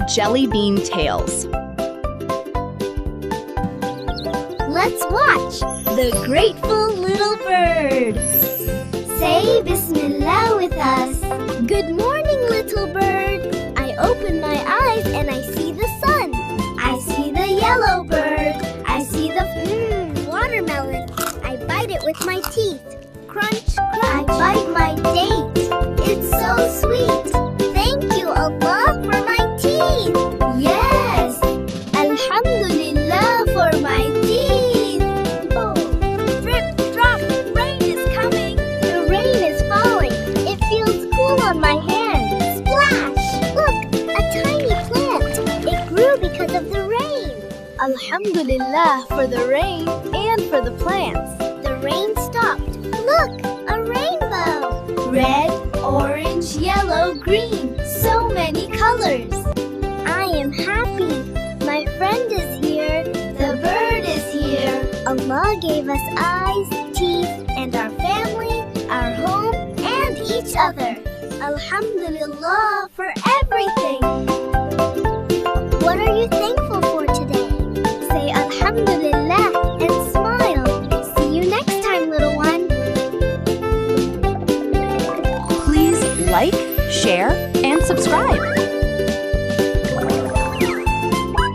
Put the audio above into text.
jelly bean tails. Let's watch The Grateful Little Bird. Say Bismillah with us. Good morning, little bird. I open my eyes and I see the sun. I see the yellow bird. I see the watermelon. I bite it with my teeth. Crunch, crunch. I bite my date. It's so sweet. Thank you, Allah, for my teeth. Yes. Alhamdulillah for my teeth. Oh. Drip, drop, rain is coming. The rain is falling. It feels cool on my hand. Splash! Look, a tiny plant. It grew because of the rain. Alhamdulillah for the rain and for the plants. The rain stopped. Look, a rainbow. Red, orange, yellow, green. So many colors. I am happy. My friend is here. The bird is here. Allah gave us eyes, teeth, and our family, our home, and each other. Alhamdulillah for everything. What are you thankful for today? Say Alhamdulillah and smile. See you next time, little one. Please like, share, and subscribe.